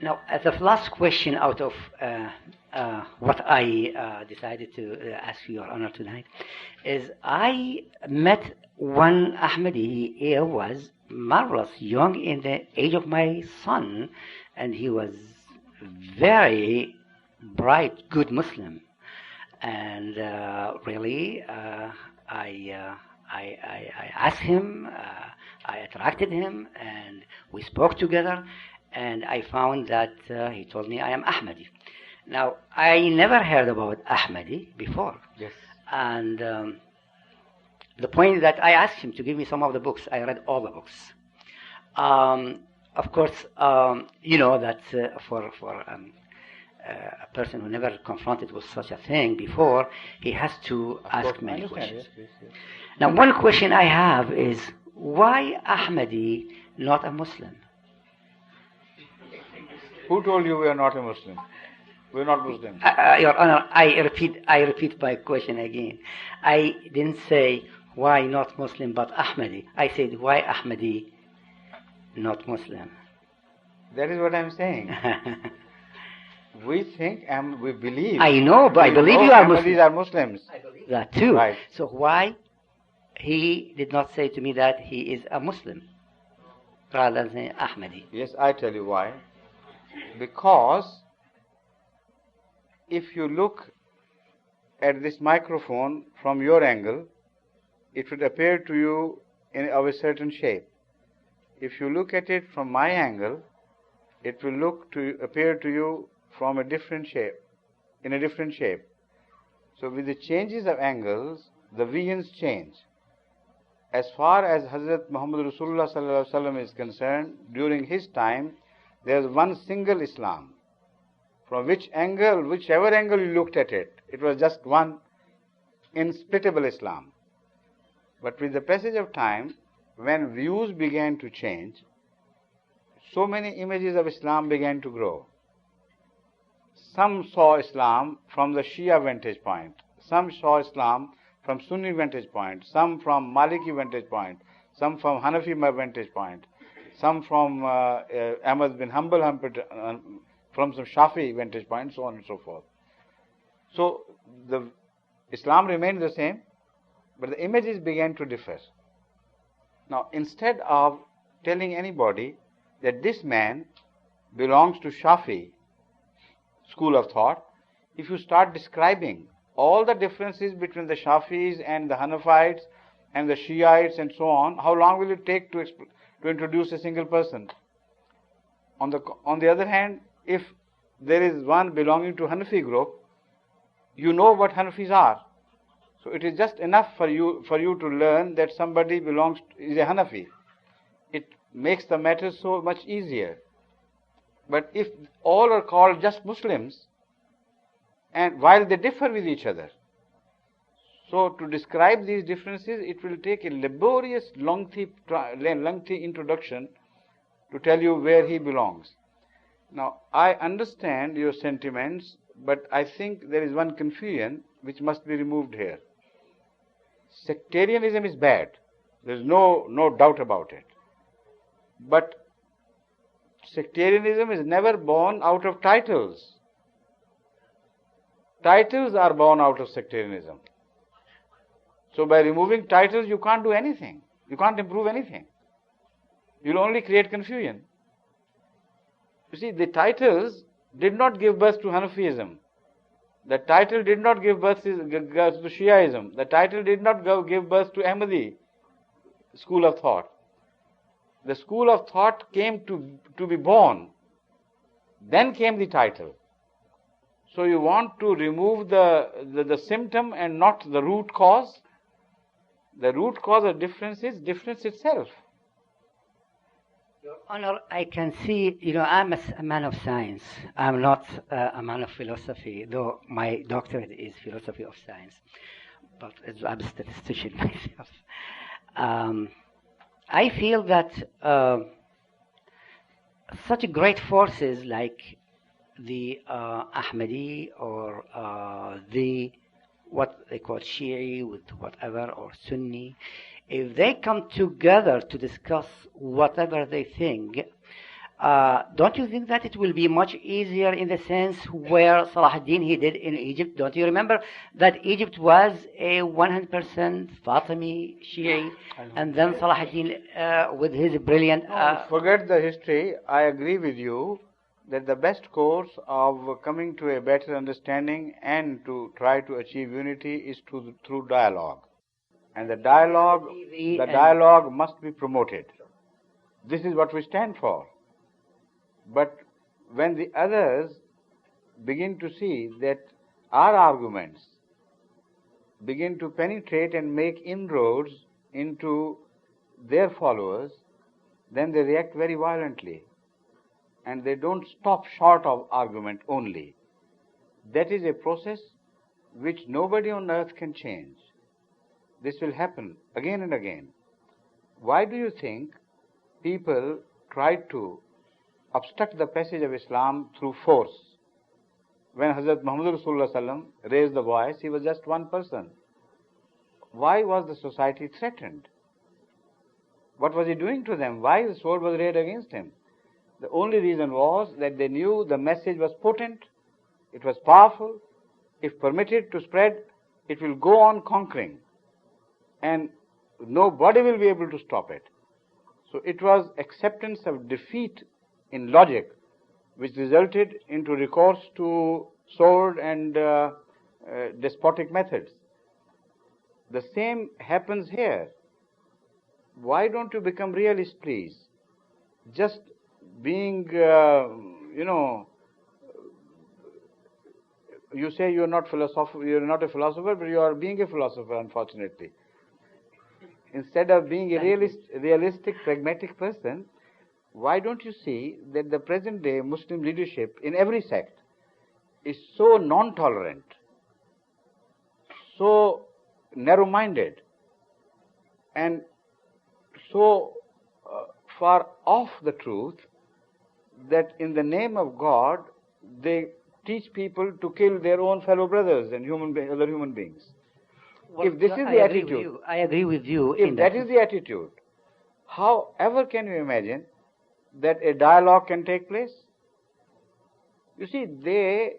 Now, as a last question out of what I decided to ask Your Honor tonight, is I met one Ahmadi. He was marvelous, young in the age of my son, and he was very bright, good Muslim. And really, I asked him, I attracted him, and we spoke together. And I found that he told me I am Ahmadi. Now, I never heard about Ahmadi before. Yes. And the point is that I asked him to give me some of the books. I read all the books. Of course, you know that for a person who never confronted with such a thing before, he has to ask many questions. Yes, yes. Now, one question I have is, why Ahmadi, not a Muslim? Who told you we are not a Muslim? We are not Muslims. Your Honor, I repeat my question again. I didn't say why not Muslim but Ahmadi. I said why Ahmadi, not Muslim. That is what I'm saying. We think and we believe. I know, but I believe you are Muslims. Ahmadis are Muslims. I believe that too. Right. So why he did not say to me that he is a Muslim rather than say Ahmadi? Yes, I tell you why. Because if you look at this microphone from your angle, it would appear to you of a certain shape. If you look at it from my angle, it will appear to you from a different shape, in a different shape. So with the changes of angles, the visions change. As far as Hazrat Muhammad Rasulullah sallallahu alaihi wasallam is concerned, during his time, there is one single Islam. From whichever angle you looked at it, it was just one insplittable Islam. But with the passage of time, when views began to change, so many images of Islam began to grow. Some saw Islam from the Shia vantage point. Some saw Islam from Sunni vantage point. Some from Maliki vantage point. Some from Hanafi vantage point. Some from Ahmad bin Hanbal, from some Shafi vantage point, so on and so forth. So the Islam remained the same, but the images began to differ. Now, instead of telling anybody that this man belongs to Shafi school of thought, if you start describing all the differences between the Shafis and the Hanafites and the Shiites and so on, how long will it take to introduce a single person? On the other hand, if there is one belonging to Hanafi group, you know what Hanafis are. So it is just enough for you to learn that somebody is a Hanafi. It makes the matter so much easier. But if all are called just Muslims, and while they differ with each other, so to describe these differences, it will take a laborious, lengthy introduction to tell you where he belongs. Now, I understand your sentiments, but I think there is one confusion which must be removed here. Sectarianism is bad. There is no doubt about it. But sectarianism is never born out of titles. Titles are born out of sectarianism. So by removing titles, you can't do anything. You can't improve anything. You'll only create confusion. You see, the titles did not give birth to Hanafiism. The title did not give birth to Shiaism. The title did not give birth to Ahmadi school of thought. The school of thought came to be born. Then came the title. So you want to remove the symptom and not the root cause. The root cause of difference is difference itself. Your Honor, I can see, I'm a man of science. I'm not a man of philosophy, though my doctorate is philosophy of science. But I'm a statistician myself. I feel that such great forces like the Ahmadi or what they call Shi'i with whatever, or Sunni, if they come together to discuss whatever they think, don't you think that it will be much easier in the sense where Salah ad-Din he did in Egypt? Don't you remember that Egypt was a 100% Fatimi Shi'i, and then Salah ad-Din with his brilliant... Forget the history. I agree with you that the best course of coming to a better understanding and to try to achieve unity is through dialogue. And the dialogue must be promoted. This is what we stand for. But when the others begin to see that our arguments begin to penetrate and make inroads into their followers, then they react very violently. And they don't stop short of argument only. That is a process which nobody on earth can change. This will happen again and again. Why do you think people try to obstruct the passage of Islam through force? When Hazrat Muhammad Rasulullah Sallam raised the voice, he was just one person. Why was the society threatened? What was he doing to them? Why the sword was raised against him? The only reason was that they knew the message was potent, it was powerful. If permitted to spread, it will go on conquering, and nobody will be able to stop it. So it was acceptance of defeat in logic which resulted into recourse to sword and despotic methods. The same happens here. Why don't you become realists, please? Just being, you say you're not a philosopher, but you are being a philosopher, unfortunately. Instead of being a realistic, pragmatic person, why don't you see that the present day Muslim leadership in every sect is so non-tolerant, so narrow-minded, and so far off the truth that in the name of God they teach people to kill their own fellow brothers and other human beings. Well, if this is the attitude, I agree with you. If that is the attitude, however can you imagine that a dialogue can take place? You see, the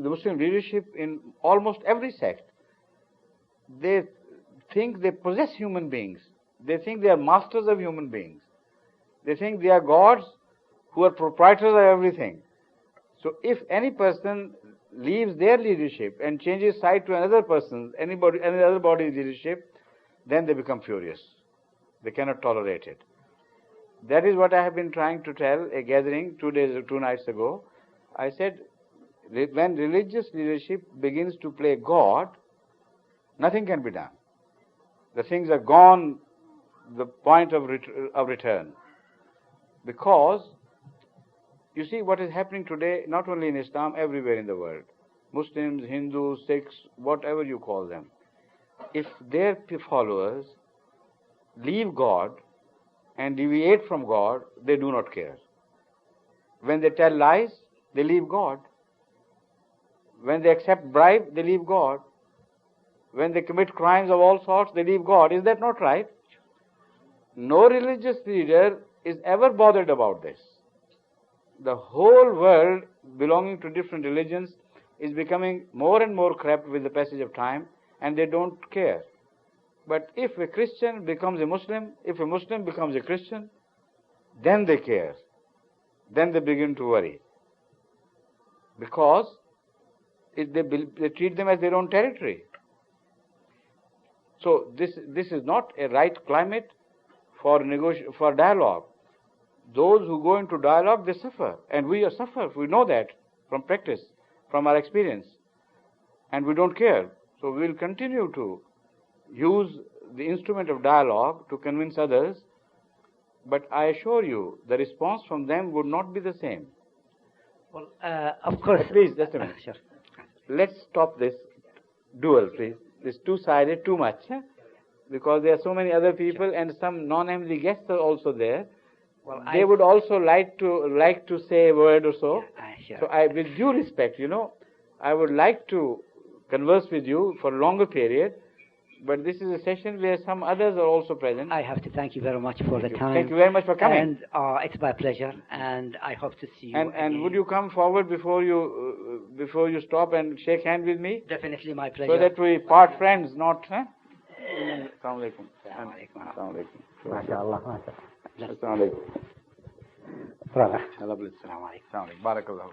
Muslim leadership in almost every sect, they think they possess human beings. They think they are masters of human beings. They think they are gods who are proprietors of everything. So if any person leaves their leadership and changes side to another person's, any other body's leadership, then they become furious. They cannot tolerate it. That is what I have been trying to tell a gathering 2 nights ago. I said, when religious leadership begins to play God, nothing can be done. The things are gone, the point of return. Because, you see what is happening today, not only in Islam, everywhere in the world. Muslims, Hindus, Sikhs, whatever you call them. If their followers leave God and deviate from God, they do not care. When they tell lies, they leave God. When they accept bribe, they leave God. When they commit crimes of all sorts, they leave God. Is that not right? No religious leader is ever bothered about this. The whole world belonging to different religions is becoming more and more corrupt with the passage of time, and they don't care. But if a Christian becomes a Muslim, if a Muslim becomes a Christian, then they care. Then they begin to worry. Because they treat them as their own territory. So this is not a right climate for dialogue. Those who go into dialogue, they suffer. And we suffer. We know that from practice, from our experience. And we don't care. So we will continue to use the instrument of dialogue to convince others. But I assure you, the response from them would not be the same. Well, of course. Please, just a minute. Sure. Let's stop this duel, please. It's two-sided, too much. Because there are so many other people, and some non-Ahmadi guests are also there. Well, they would also like to say a word or so. Sure. So with due respect, I would like to converse with you for a longer period, but this is a session where some others are also present. I have to thank you very much for the time. Thank you very much for coming. And it's my pleasure, and I hope to see you. And would you come forward before you stop and shake hands with me? Definitely my pleasure. So that we part friends, not. Huh? Assalamu alaikum. Assalamu alaikum. Assalamu alaikum. MashaAllah. Assalamu alaikum. Brother. Assalamu alaikum. Barakallahu.